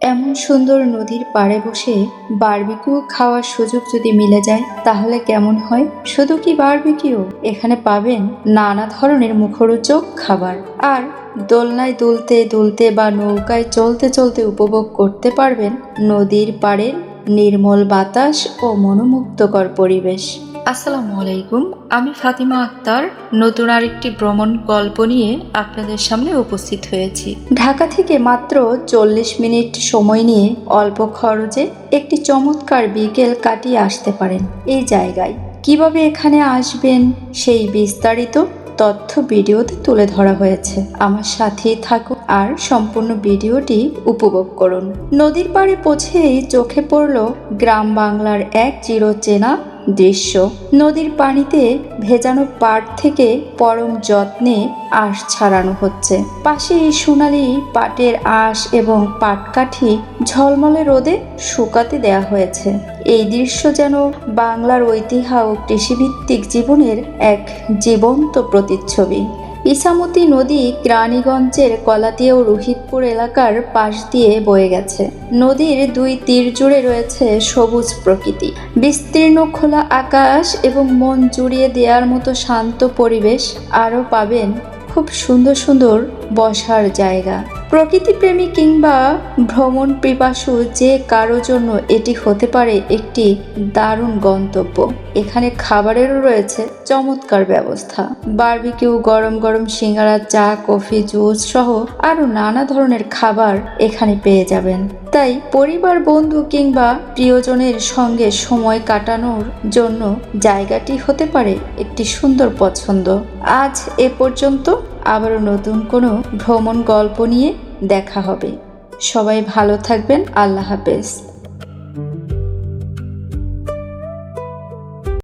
এমন সুন্দর নদীর পাড়ে বসে বারবিকিউ খাওয়ার সুযোগ যদি মিলে যায় তাহলে কেমন হয়। শুধু কি বারবিকিউ, এখানে পাবেন নানা ধরনের মুখরোচক খাবার, আর দোলনায় দুলতে দুলতে বা নৌকায় চলতে চলতে উপভোগ করতে পারবেন নদীর পাড়ের নির্মল বাতাস ও মনোমুগ্ধকর পরিবেশ। আসসালামু আলাইকুম, আমি ফাতিমা আক্তার নতুন আরেকটি ভ্রমণ গল্প নিয়ে আপনাদের সামনে উপস্থিত হয়েছি। ঢাকা থেকে মাত্র 40 মিনিট সময় নিয়ে অল্প খরচে একটি চমৎকার বিকেল কাটিয়ে আসতে পারেন এই জায়গায়। কিভাবে এখানে আসবেন সেই বিস্তারিত তথ্য ভিডিওতে তুলে ধরা হয়েছে। আমার সাথেই থাকুন আর সম্পূর্ণ ভিডিওটি উপভোগ করুন। নদীর পাড়ে পৌঁছেই চোখে পড়ল গ্রাম বাংলার এক চিরচেনা দৃশ্য। নদীর পানিতে ভেজানো পাট থেকে পরম যত্নে আঁশ ছাড়ানো হচ্ছে। পাশে সোনালি পাটের আঁশ এবং পাটকাঠি ঝলমলে রোদে শুকাতে দেয়া হয়েছে। এই দৃশ্য যেন বাংলার ঐতিহ্য ও কৃষিভিত্তিক জীবনের এক জীবন্ত প্রতিচ্ছবি। ইছামতি নদী কেরানীগঞ্জের কলাতিয়া ও রোহিতপুর এলাকার পাশ দিয়ে বয়ে গেছে। নদীর দুই তীর জুড়ে রয়েছে সবুজ প্রকৃতি, বিস্তীর্ণ খোলা আকাশ এবং মন জুড়িয়ে দেওয়ার মতো শান্ত পরিবেশ। আরও পাবেন খুব সুন্দর সুন্দর বসার জায়গা। প্রকৃতিপ্রেমী কিংবা ভ্রমণ পিপাসু যে কারো জন্য এটি হতে পারে একটি দারুণ গন্তব্য। এখানে খাবারেরও রয়েছে চমৎকার ব্যবস্থা। বারবিকিউ, গরম গরম সিঙ্গারা, চা, কফি, জুস সহ আরো নানা ধরনের খাবার এখানে পেয়ে যাবেন। তাই পরিবার, বন্ধু কিংবা প্রিয়জনের সঙ্গে সময় কাটানোর জন্য জায়গাটি হতে পারে একটি সুন্দর পছন্দ। আজ এ পর্যন্ত, আবারও নতুন কোনো ভ্রমণ গল্প নিয়ে দেখা হবে। সবাই ভালো থাকবেন। আল্লাহ হাফেজ।